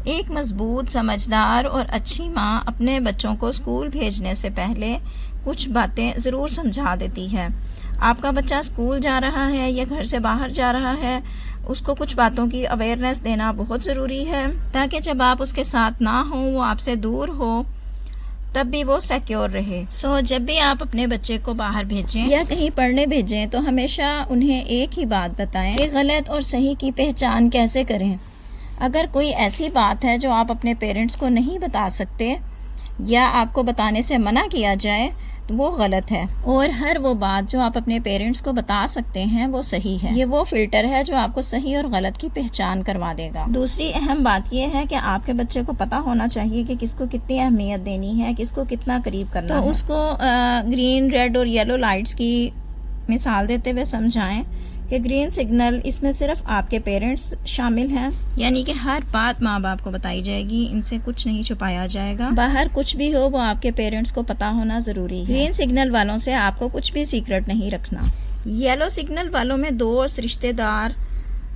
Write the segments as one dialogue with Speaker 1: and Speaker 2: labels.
Speaker 1: ایک مضبوط، سمجھدار اور اچھی ماں اپنے بچوں کو اسکول بھیجنے سے پہلے کچھ باتیں ضرور سمجھا دیتی ہے۔ آپ کا بچہ اسکول جا رہا ہے یا گھر سے باہر جا رہا ہے، اس کو کچھ باتوں کی اویئرنیس دینا بہت ضروری ہے، تاکہ جب آپ اس کے ساتھ نہ ہوں، وہ آپ سے دور ہو، تب بھی وہ سیکیور رہے۔ جب بھی آپ اپنے بچے کو باہر بھیجیں یا کہیں پڑھنے بھیجیں تو ہمیشہ انہیں ایک ہی بات بتائیں کہ غلط اور صحیح کی پہچان کیسے کریں۔ اگر کوئی ایسی بات ہے جو آپ اپنے پیرنٹس کو نہیں بتا سکتے یا آپ کو بتانے سے منع کیا جائے تو وہ غلط ہے، اور ہر وہ بات جو آپ اپنے پیرنٹس کو بتا سکتے ہیں وہ صحیح ہے۔ یہ وہ فلٹر ہے جو آپ کو صحیح اور غلط کی پہچان کروا دے گا۔ دوسری اہم بات یہ ہے کہ آپ کے بچے کو پتہ ہونا چاہیے کہ کس کو کتنی اہمیت دینی ہے، کس کو کتنا قریب کرنا ہے۔ تو اس کو گرین، ریڈ اور یلو لائٹس کی مثال دیتے ہوئے سمجھائیں کہ گرین سگنل، اس میں صرف آپ کے پیرنٹس شامل ہیں، یعنی کہ ہر بات ماں باپ کو بتائی جائے گی، ان سے کچھ نہیں چھپایا جائے گا، باہر کچھ بھی ہو وہ آپ کے پیرنٹس کو پتہ ہونا ضروری ہے۔ گرین سگنل والوں سے آپ کو کچھ بھی سیکرٹ نہیں رکھنا۔ یلو سگنل والوں میں دوست، رشتہ دار،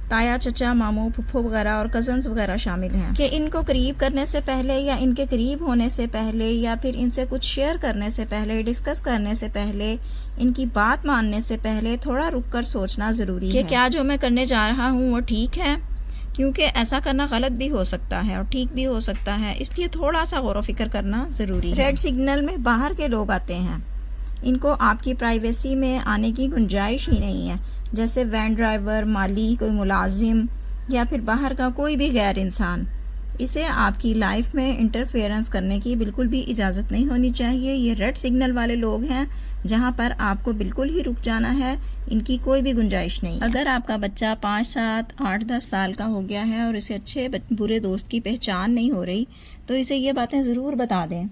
Speaker 1: تایا، چچا، ماموں، پھپھو وغیرہ اور کزنز وغیرہ شامل ہیں کہ ان کو قریب کرنے سے پہلے یا ان کے قریب ہونے سے پہلے یا پھر ان سے کچھ شیئر کرنے سے پہلے، ڈسکس کرنے سے پہلے، ان کی بات ماننے سے پہلے تھوڑا رک کر سوچنا ضروری ہے کہ کیا جو میں کرنے جا رہا ہوں وہ ٹھیک ہے، کیونکہ ایسا کرنا غلط بھی ہو سکتا ہے اور ٹھیک بھی ہو سکتا ہے، اس لیے تھوڑا سا غور و فکر کرنا ضروری ہے۔ ریڈ سگنل میں باہر کے لوگ آتے ہیں، ان کو آپ کی پرائیویسی میں آنے کی گنجائش ہی نہیں ہے، جیسے وین ڈرائیور، مالی، کوئی ملازم یا پھر باہر کا کوئی بھی غیر انسان۔ اسے آپ کی لائف میں انٹرفیئرنس کرنے کی بالکل بھی اجازت نہیں ہونی چاہیے۔ یہ ریڈ سگنل والے لوگ ہیں جہاں پر آپ کو بالکل ہی رک جانا ہے، ان کی کوئی بھی گنجائش نہیں ہے۔ اگر آپ کا بچہ 5، 7، 8، 10 سال کا ہو گیا ہے اور اسے اچھے برے دوست کی پہچان نہیں ہو رہی تو اسے یہ باتیں ضرور بتا دیں۔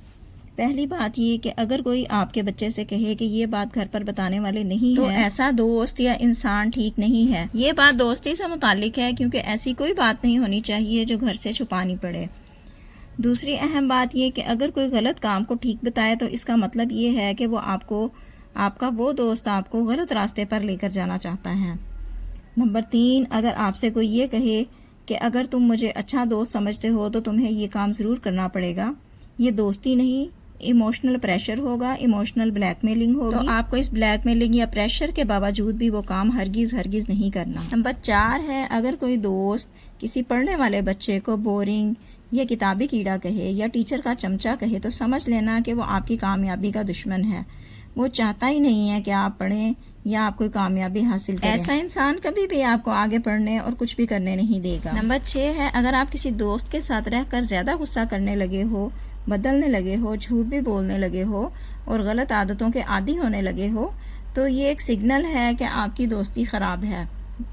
Speaker 1: پہلی بات یہ کہ اگر کوئی آپ کے بچے سے کہے کہ یہ بات گھر پر بتانے والے نہیں تو ایسا دوست یا انسان ٹھیک نہیں ہے۔ یہ بات دوستی سے متعلق ہے، کیونکہ ایسی کوئی بات نہیں ہونی چاہیے جو گھر سے چھپانی پڑے۔ دوسری اہم بات یہ کہ اگر کوئی غلط کام کو ٹھیک بتائے تو اس کا مطلب یہ ہے کہ وہ آپ کا وہ دوست آپ کو غلط راستے پر لے کر جانا چاہتا ہے۔ نمبر 3، اگر آپ سے کوئی یہ کہے کہ اگر تم مجھے اچھا دوست سمجھتے ہو تو تمہیں یہ کام ضرور کرنا پڑے گا، یہ دوستی نہیں، ایموشنل پریشر ہوگا، ایموشنل بلیک میلنگ ہوگی۔ تو آپ کو اس بلیک میلنگ یا پریشر کے باوجود بھی وہ کام ہرگز نہیں کرنا۔ نمبر 4 ہے، اگر کوئی دوست کسی پڑھنے والے بچے کو بورنگ یا کتابی کیڑا کہے یا ٹیچر کا چمچہ کہے تو سمجھ لینا کہ وہ آپ کی کامیابی کا دشمن ہے، وہ چاہتا ہی نہیں ہے کہ آپ پڑھیں یا آپ کوئی کامیابی حاصل کریں۔ ایسا انسان کبھی بھی آپ کو آگے پڑھنے اور کچھ بھی کرنے نہیں دے گا۔ نمبر 6 ہے، اگر آپ کسی دوست کے ساتھ رہ کر زیادہ غصہ کرنے لگے ہو، بدلنے لگے ہو، جھوٹ بھی بولنے لگے ہو اور غلط عادتوں کے عادی ہونے لگے ہو تو یہ ایک سگنل ہے کہ آپ کی دوستی خراب ہے،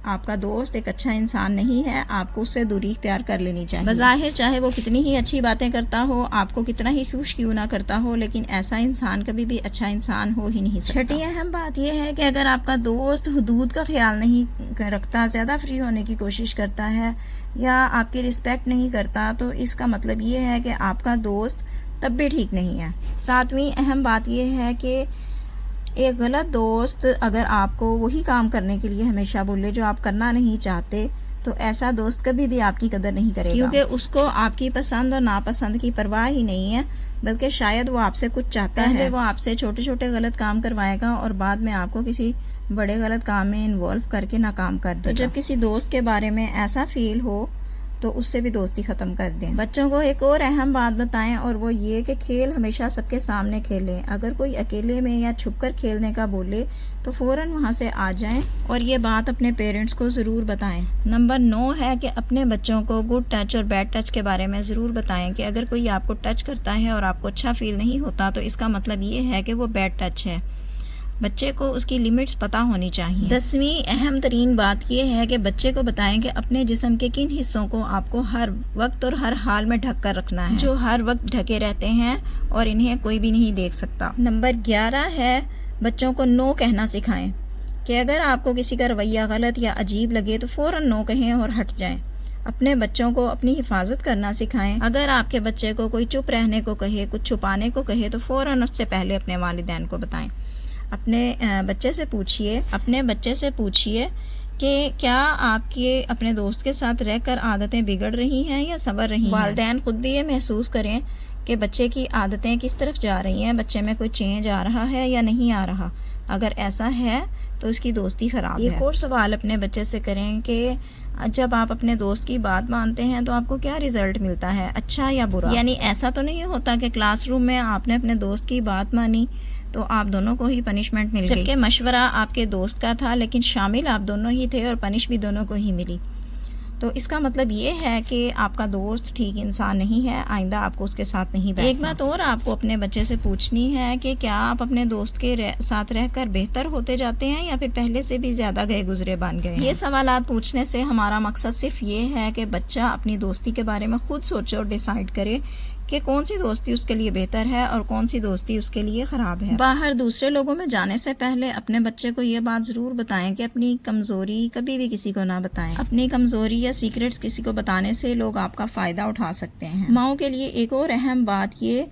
Speaker 1: آپ کا دوست ایک اچھا انسان نہیں ہے، آپ کو اس سے دوری اختیار کر لینی چاہیے۔ بظاہر چاہے وہ کتنی ہی اچھی باتیں کرتا ہو، آپ کو کتنا ہی خوش کیوں نہ کرتا ہو، لیکن ایسا انسان کبھی بھی اچھا انسان ہو ہی نہیں سکتا۔ چھٹی اہم بات یہ ہے کہ اگر آپ کا دوست حدود کا خیال نہیں رکھتا، زیادہ فری ہونے کی کوشش کرتا ہے یا آپ کی رسپیکٹ نہیں کرتا تو اس کا مطلب یہ ہے کہ آپ کا دوست تب بھی ٹھیک نہیں ہے۔ 7ویں اہم بات یہ ہے کہ ایک غلط دوست اگر آپ کو وہی کام کرنے کے لیے ہمیشہ بولے جو آپ کرنا نہیں چاہتے تو ایسا دوست کبھی بھی آپ کی قدر نہیں کرے گا، کیونکہ اس کو آپ کی پسند اور ناپسند کی پرواہ ہی نہیں ہے، بلکہ شاید وہ آپ سے کچھ چاہتا ہے۔ وہ آپ سے چھوٹے چھوٹے غلط کام کروائے گا اور بعد میں آپ کو کسی بڑے غلط کام میں انوالو کر کے ناکام کر دے گا۔ تو جب کسی دوست کے بارے میں ایسا فیل ہو تو اس سے بھی دوستی ختم کر دیں۔ بچوں کو ایک اور اہم بات بتائیں اور وہ یہ کہ کھیل ہمیشہ سب کے سامنے کھیلیں۔ اگر کوئی اکیلے میں یا چھپ کر کھیلنے کا بولے تو فوراً وہاں سے آ جائیں اور یہ بات اپنے پیرنٹس کو ضرور بتائیں۔ نمبر 9 ہے کہ اپنے بچوں کو گڈ ٹچ اور بیڈ ٹچ کے بارے میں ضرور بتائیں کہ اگر کوئی آپ کو ٹچ کرتا ہے اور آپ کو اچھا فیل نہیں ہوتا تو اس کا مطلب یہ ہے کہ وہ بیڈ ٹچ ہے۔ بچے کو اس کی لیمٹس پتہ ہونی چاہیے۔ 10ویں اہم ترین بات یہ ہے کہ بچے کو بتائیں کہ اپنے جسم کے کن حصوں کو آپ کو ہر وقت اور ہر حال میں ڈھک کر رکھنا ہے، جو ہر وقت ڈھکے رہتے ہیں اور انہیں کوئی بھی نہیں دیکھ سکتا۔ نمبر 11 ہے، بچوں کو نو کہنا سکھائیں کہ اگر آپ کو کسی کا رویہ غلط یا عجیب لگے تو فوراً نو کہیں اور ہٹ جائیں۔ اپنے بچوں کو اپنی حفاظت کرنا سکھائیں۔ اگر آپ کے بچے کو کوئی چپ رہنے کو کہے، کچھ چھپانے کو کہے تو فوراً اس سے پہلے اپنے والدین کو بتائیں۔ اپنے بچے سے پوچھئے کہ کیا آپ کے اپنے دوست کے ساتھ رہ کر عادتیں بگڑ رہی ہیں یا سنور رہی ہیں۔ والدین خود بھی یہ محسوس کریں کہ بچے کی عادتیں کس طرف جا رہی ہیں، بچے میں کوئی چینج آ رہا ہے یا نہیں آ رہا۔ اگر ایسا ہے تو اس کی دوستی خراب ہے۔ ایک اور سوال اپنے بچے سے کریں کہ جب آپ اپنے دوست کی بات مانتے ہیں تو آپ کو کیا رزلٹ ملتا ہے، اچھا یا برا؟ یعنی ایسا تو نہیں ہوتا کہ کلاس روم میں آپ نے اپنے دوست کی بات مانی تو آپ دونوں کو ہی پنشمنٹ مل گئی، جبکہ مشورہ آپ کے دوست کا تھا لیکن شامل آپ دونوں ہی تھے اور پنش بھی دونوں کو ہی ملی۔ تو اس کا مطلب یہ ہے کہ آپ کا دوست ٹھیک انسان نہیں ہے، آئندہ آپ کو اس کے ساتھ نہیں بیٹھنا۔ ایک بات اور آپ کو اپنے بچے سے پوچھنی ہے کہ کیا آپ اپنے دوست کے ساتھ رہ کر بہتر ہوتے جاتے ہیں یا پھر پہلے سے بھی زیادہ گئے گزرے بن گئے ہیں؟ یہ سوالات پوچھنے سے ہمارا مقصد صرف یہ ہے کہ بچہ اپنی دوستی کے بارے میں خود سوچے اور ڈیسائیڈ کرے کہ کون سی دوستی اس کے لیے بہتر ہے اور کون سی دوستی اس کے لیے خراب ہے۔ باہر دوسرے لوگوں میں جانے سے پہلے اپنے بچے کو یہ بات ضرور بتائیں کہ اپنی کمزوری کبھی بھی کسی کو نہ بتائیں۔ اپنی کمزوری یا سیکریٹس کسی کو بتانے سے لوگ آپ کا فائدہ اٹھا سکتے ہیں۔ ماؤں کے لیے ایک اور اہم بات یہ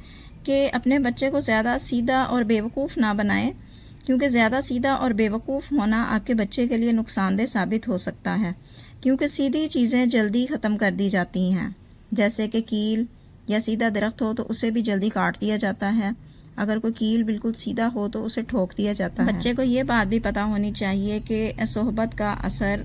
Speaker 1: کہ اپنے بچے کو زیادہ سیدھا اور بیوقوف نہ بنائیں، کیونکہ زیادہ سیدھا اور بیوقوف ہونا آپ کے بچے کے لیے نقصان دہ ثابت ہو سکتا ہے، کیونکہ سیدھی چیزیں جلدی ختم کر دی جاتی ہیں، جیسے کہ کیل یا سیدھا درخت ہو تو اسے بھی جلدی کاٹ دیا جاتا ہے، اگر کوئی کیل بالکل سیدھا ہو تو اسے ٹھوک دیا جاتا ہے۔ بچے کو یہ بات بھی پتہ ہونی چاہیے کہ صحبت کا اثر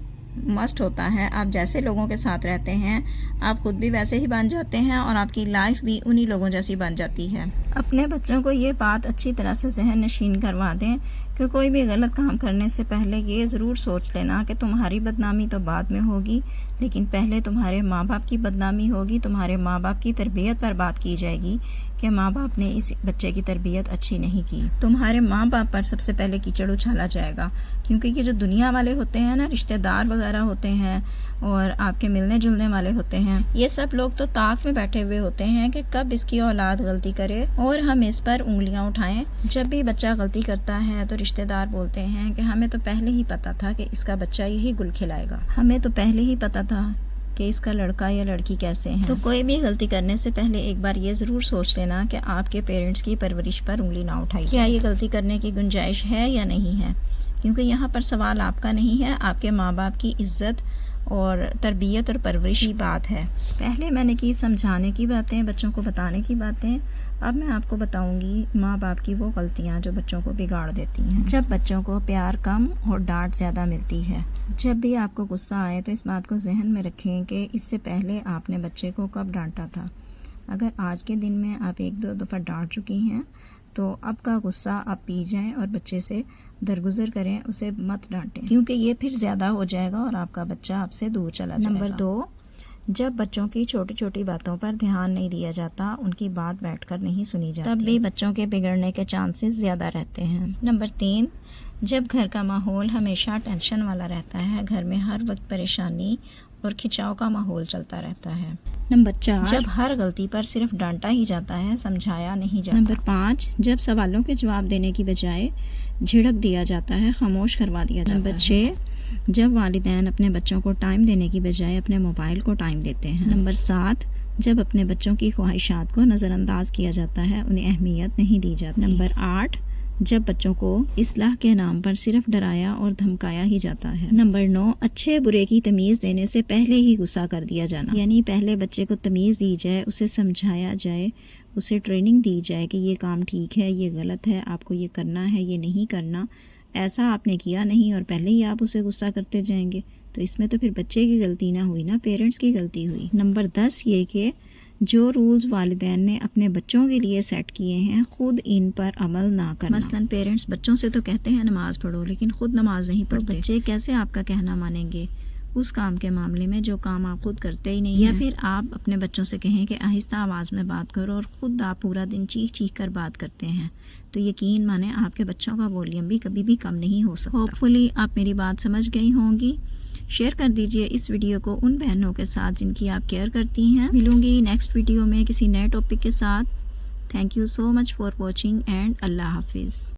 Speaker 1: مسٹ ہوتا ہے، آپ جیسے لوگوں کے ساتھ رہتے ہیں آپ خود بھی ویسے ہی بن جاتے ہیں اور آپ کی لائف بھی انہی لوگوں جیسی بن جاتی ہے۔ اپنے بچوں کو یہ بات اچھی طرح سے ذہن نشین کروا دیں کہ کوئی بھی غلط کام کرنے سے پہلے یہ ضرور سوچ لینا کہ تمہاری بدنامی تو بعد میں ہوگی، لیکن پہلے تمہارے ماں باپ کی بدنامی ہوگی، تمہارے ماں باپ کی تربیت پر بات کی جائے گی کہ ماں باپ نے اس بچے کی تربیت اچھی نہیں کی، تمہارے ماں باپ پر سب سے پہلے کیچڑ اچھالا جائے گا، کیونکہ یہ جو دنیا والے ہوتے ہیں نا، رشتہ دار وغیرہ ہوتے ہیں اور آپ کے ملنے جلنے والے ہوتے ہیں، یہ سب لوگ تو طاق میں بیٹھے ہوئے ہوتے ہیں کہ کب اس کی اولاد غلطی کرے اور ہم اس پر انگلیاں اٹھائیں۔ جب بھی بچہ غلطی کرتا ہے تو رشتہ دار بولتے ہیں کہ ہمیں تو پہلے ہی پتا تھا کہ اس کا بچہ یہی گل کھلائے گا، ہمیں تو پہلے ہی پتا تھا کہ اس کا لڑکا یا لڑکی کیسے ہیں۔ تو کوئی بھی غلطی کرنے سے پہلے ایک بار یہ ضرور سوچ لینا کہ آپ کے پیرنٹس کی پرورش پر انگلی نہ اٹھائی، کیا یہ غلطی کرنے کی گنجائش ہے یا نہیں ہے، کیونکہ یہاں پر سوال آپ کا نہیں ہے، آپ کے ماں باپ کی عزت اور تربیت اور پرورش کی بات ہے۔ پہلے میں نے کی سمجھانے کی باتیں، بچوں کو بتانے کی باتیں، اب میں آپ کو بتاؤں گی ماں باپ کی وہ غلطیاں جو بچوں کو بگاڑ دیتی ہیں۔ جب بچوں کو پیار کم اور ڈانٹ زیادہ ملتی ہے، جب بھی آپ کو غصہ آئے تو اس بات کو ذہن میں رکھیں کہ اس سے پہلے آپ نے بچے کو کب ڈانٹا تھا۔ اگر آج کے دن میں آپ 1-2 دفعہ ڈانٹ چکی ہیں تو اب کا غصہ آپ پی جائیں اور بچے سے درگزر کریں، اسے مت ڈانٹیں، کیونکہ یہ پھر زیادہ ہو جائے گا اور آپ کا بچہ آپ سے دور چلا جائے گا۔ نمبر 2، جب بچوں کی چھوٹی چھوٹی باتوں پر دھیان نہیں دیا جاتا، ان کی بات بیٹھ کر نہیں سنی جاتی، تب بھی بچوں کے بگڑنے کے چانسز زیادہ رہتے ہیں۔ نمبر 3، جب گھر کا ماحول ہمیشہ ٹینشن والا رہتا ہے، گھر میں ہر وقت پریشانی اور کھچاؤ کا ماحول چلتا رہتا ہے۔ نمبر 4، جب ہر غلطی پر صرف ڈانٹا ہی جاتا ہے، سمجھایا نہیں جاتا۔ نمبر 5، جب سوالوں کے جواب دینے کی بجائے جھڑک دیا جاتا ہے، خاموش کروا دیا جاتا ہے۔ نمبر 6، جب والدین اپنے بچوں کو ٹائم دینے کی بجائے اپنے موبائل کو ٹائم دیتے ہیں۔ نمبر 7، جب اپنے بچوں کی خواہشات کو نظر انداز کیا جاتا ہے، انہیں اہمیت نہیں دی جاتی۔ نمبر 8، جب بچوں کو اصلاح کے نام پر صرف ڈرایا اور دھمکایا ہی جاتا ہے۔ نمبر 9، اچھے برے کی تمیز دینے سے پہلے ہی غصہ کر دیا جانا، یعنی پہلے بچے کو تمیز دی جائے، اسے سمجھایا جائے، اسے ٹریننگ دی جائے کہ یہ کام ٹھیک ہے، یہ غلط ہے، آپ کو یہ کرنا ہے، یہ نہیں کرنا، ایسا آپ نے کیا نہیں اور پہلے ہی آپ اسے غصہ کرتے جائیں گے تو اس میں تو پھر بچے کی غلطی نہ ہوئی نا، پیرنٹس کی غلطی ہوئی۔ نمبر 10 یہ کہ جو رولز والدین نے اپنے بچوں کے لیے سیٹ کیے ہیں خود ان پر عمل نہ کرنا۔ مثلاً پیرنٹس بچوں سے تو کہتے ہیں نماز پڑھو، لیکن خود نماز نہیں پڑھتے، بچے کیسے آپ کا کہنا مانیں گے اس کام کے معاملے میں جو کام آپ خود کرتے ہی نہیں ہیں؟ یا پھر آپ اپنے بچوں سے کہیں کہ آہستہ آواز میں بات کرو اور خود آپ پورا دن چیخ چیخ کر بات کرتے ہیں، تو یقین مانیں آپ کے بچوں کا والیوم بھی کبھی بھی کم نہیں ہو سکتا۔ ہوپ فلی آپ میری بات سمجھ گئی ہوں گی۔ شیئر کر دیجئے اس ویڈیو کو ان بہنوں کے ساتھ جن کی آپ کیئر کرتی ہیں۔ ملوں گی نیکسٹ ویڈیو میں کسی نئے ٹاپک کے ساتھ۔ Thank you so much for watching and اللہ حافظ۔